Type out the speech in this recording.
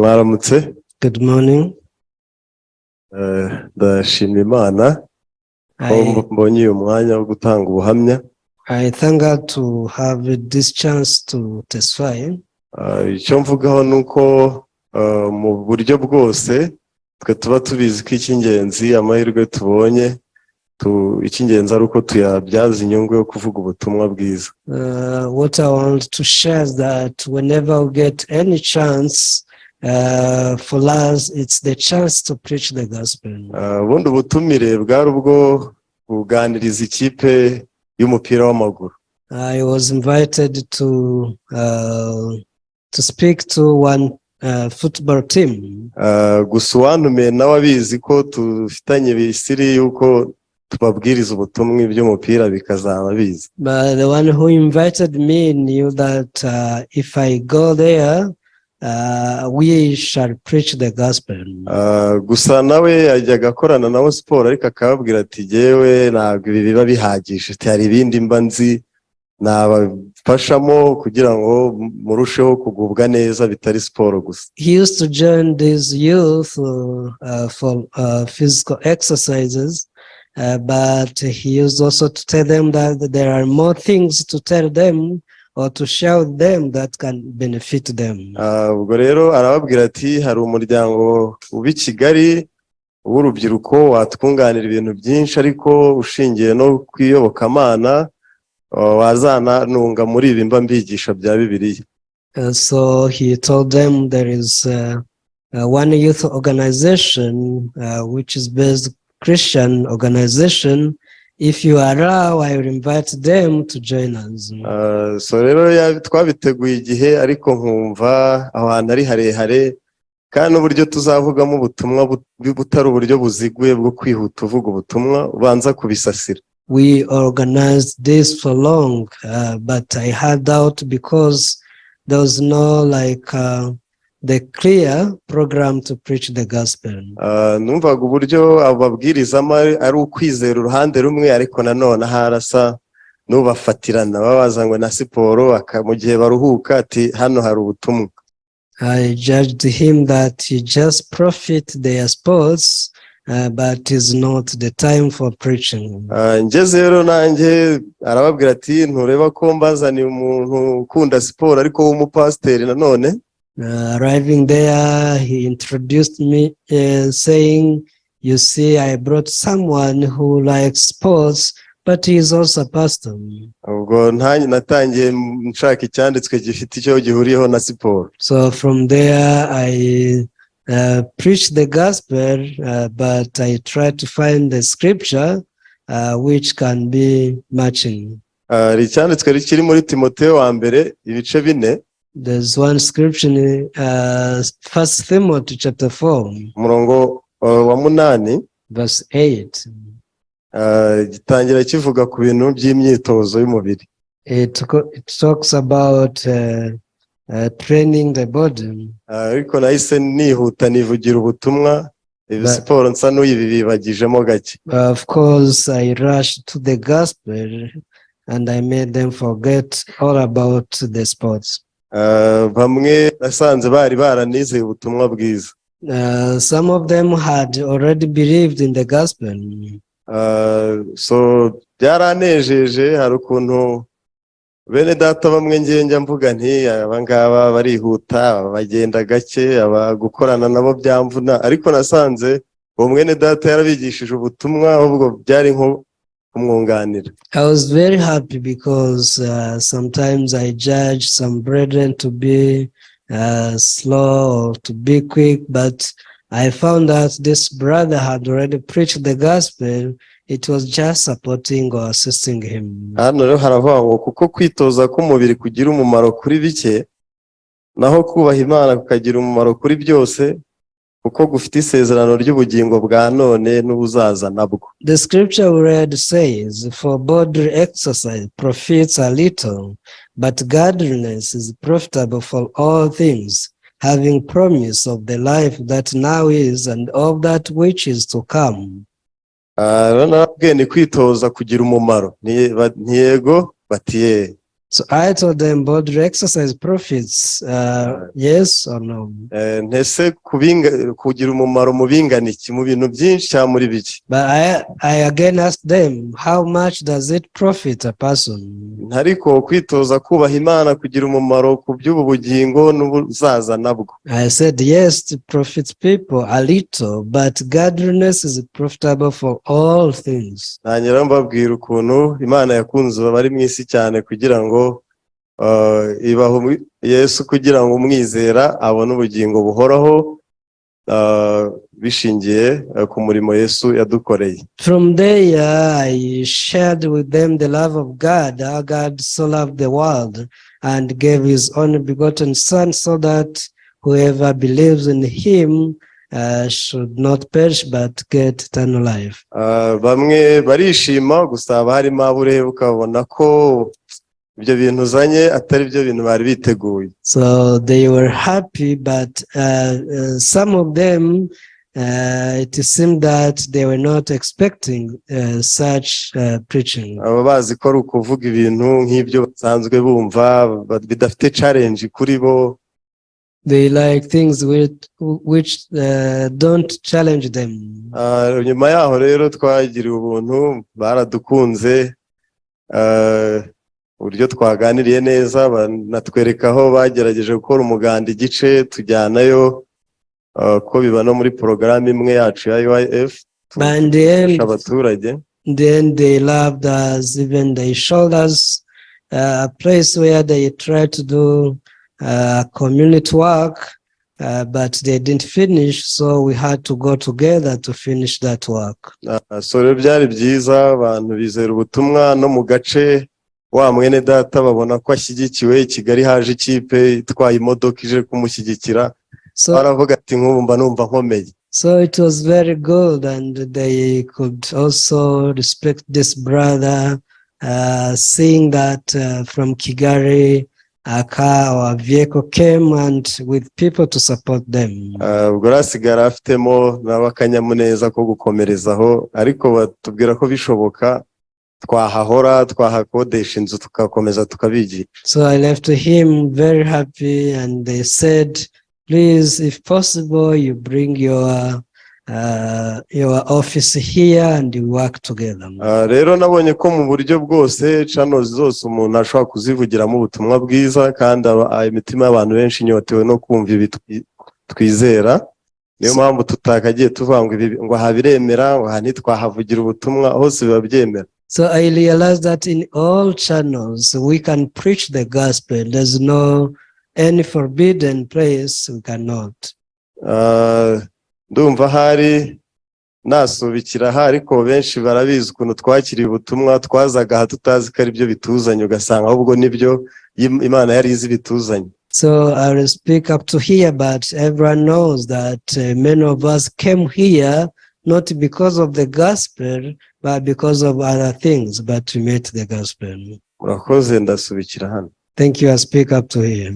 Mwaramutse. Good morning. Ndashima Imana ko mbonye uyu mwanya wo gutanga ubuhamya. I thank God to have this chance to testify. Icyo mvugaho ni uko mu buryo bwose twe tuba tubizi ko icy'ingenzi amahirwe tubonye icy'ingenzi ari uko tuyabyaza inyungu yo kuvuga ubutumwa bwiza. What I want to share is that whenever we get any chance, for us, it's the chance to preach the gospel. Ubundi ubutumire bwari ubwo kuganiriza ikipe y'umupira w'amaguru. I was invited to speak to one football team. Gusa uwantumiye nawe abizi ko tufitanye bisiri yuko tubabwiriza ubutumwa iby'umupira bikazaba biza. But the one who invited me knew that if I go there, we shall preach the gospel. Gusa nawe yajyaga akorana nabo siporo ariko akababwira ati jyewe ntabwo ibi biba bihagije, hari ibindi mba nzi nabafashamo kugira ngo murusheho kugubwa neza bitari siporo gusa. He used to join these youth for physical exercises, but he used also to tell them that there are more things to tell them or to show them that can benefit them. Ubwo rero arababwira ati hari umuryango ubi Kigali w'urubyiruko watwunganira ibintu byinshi ariko ushingiye no kwiyobokamana wazana nunga muri ibi mba mbigisha bya Bibiliya. So he told them there is one youth organization which is based Christian organization. If you allow, I will invite them to join us. So rero twabiteguye igihe ariko nkumva abantu ari harehare kandi uburyo tuzavugamo ubutumwa butari uburyo buziguye bwo kwihuta uvuga ubutumwa ubanza kubisasira. We organized this for long, but I had doubt because there was no the clear program to preach the gospel. Numvaga uburyo ababwirizamo ari ukwizera uruhande rumwe ariko nanone harasa nubafatirana babaza ngo na siporo mu gihe baruhuka ati hano hari ubutumwa. I judged him that he just profit their sports, but is not the time for preaching. Ngeze rero nanjye arababwira ati ntureba ko mbazaniye umuntu ukunda siporo ariko w'umupasiteri nanone. Arriving there, he introduced me saying, you see, I brought someone who likes sports, but he is also a pastor. Ubwo natangiye nshaka icyanditswe gifite icyo gihuriyeho na siporo. So from there, I preached the gospel, but I tried to find the scripture which can be matching. Icyanditswe kiri muri Timoteyo wa mbere ibice 4. There's one scripture in 1 Timothy chapter 4, umurongo wa 8, verse 8. Gitangira kivuga ku bintu by'imyitozo y'umubiri. It talks about training the body. Ariko nahise nihuta nivugira ubutumwa siporo nsa n'uyibibagijemo gake. Of course, I rushed to the gospel and I made them forget all about the sports. Bamwe nasanze bari baranizeye ubutumwa bwiza. Some of them had already believed in the gospel. So byaranejeje hari ukuntu bene data bamwe njya mvuga nti abangaba barihuta bagenda gake abagukorana nabo byamvuna ariko nasanze uwo mwene data yarabigishije ubutumwa ahubwo byari nko kumwunganira. I was very happy because sometimes I judge some brethren to be slow or to be quick, but I found that this brother had already preached the gospel. It was just supporting or assisting him. Hano rero haravuga ngo kuko kwitoza k'umubiri kugira umumaro kuri bike naho kubaha Imana kukagira umumaro kuri byose kuko gufite isezerano ry'ubugingo bwa none n'ubuzaza nabwo. The scripture we read says, for bodily exercise profits a little, but godliness is profitable for all things, having promise of the life that now is and of that which is to come. Nabwiye ni kwitoza kugira umumaro ntiyego batiye So I told them, but the exercise profits, yes or no? Ntese kugira umumaro mu bingana iki, mu bintu byinshi cyangwa muri bike? But I again asked them, how much does it profit a person? Ariko kwitoza kubaha Imana kugira umumaro ku by'ubu bugingo n'ubuzaza nabwo. I said, yes, it profits people a little, but godliness is profitable for all things. Ntangira mbabwira ukuntu Imana yakunze abari mu isi cyane kugira ngo ibaho Yesu kugira ngo umwizera abone ubugingo buhoraho bishingiye ku murimo Yesu yadukoreye. From there, I shared with them the love of God. How God so loved the world and gave his only begotten Son, so that whoever believes in him should not perish but get eternal life. Bamwe barishima, gusa haba harimo abo ureba ukabona ko ibyo bintu uzanye atari byo bintu bari biteguye. So they were happy, but some of them it seemed that they were not expecting such preaching. Aba bazi ko ari ukuvuga ibintu nk'ibyo basanzwe bumva bidafite challenge kuri bo. They like things which don't challenge them. Nyuma yaho rero twagiriye ubuntu, baradukunze, uburyo twaganiriye neza, banatwereka aho bagerageje gukora umuganda igice tujyanayo, ko biba no muri porogaramu imwe yacu ya UIF abaturage. Then they loved us, even they showed us a place where they tried to do community work, but they didn't finish, so we had to go together to finish that work. So rero byari byiza, abantu bizera ubutumwa no mu gace wa mwene data babona ko ashyigikiwe. I Kigali haje ikipe itwaye imodoka ije kumushyigikira, baravuga ati nk'ubu mba numva nkomeye. So it was very good, and they could also respect this brother, seeing that from Kigali a car or a vehicle came and with people to support them. Ubwo rasigara afitemo n'abakanyamuneza ko gukomerezaho, ariko batubwira ko bishoboka twahahora, twahakodesha inzu tukakomeza tukabigisha. So I left him very happy, and they said, please, if possible, you bring your office here and you work together. Rero nabonye ko mu buryo bwose channels zose umuntu ashobora kuzivugiramo ubutumwa bwiza, kandi imitima y'abantu benshi inyotewe no kumva ibi twizera. Niyo mpamvu tutakagiye tuvuga ngo aha biremera, ngo aha ntitwahavugira ubutumwa, hose biba byemera. So I realized that in all channels we can preach the gospel. There's no any forbidden place we cannot. Ndumva hari nasubikira aha, ariko benshi barabizi ukuntu twakiriye ubutumwa, twazaga aha tutazi ko ari byo bituzanye, ugasanga ahubwo nibyo Imana yari izi bituzanye. So I will speak up to here, but everyone knows that many of us came here not because of the gospel, but because of other things, but we met the gospel. Murakoze, ndasubikira hano. Thank you. I speak up to here.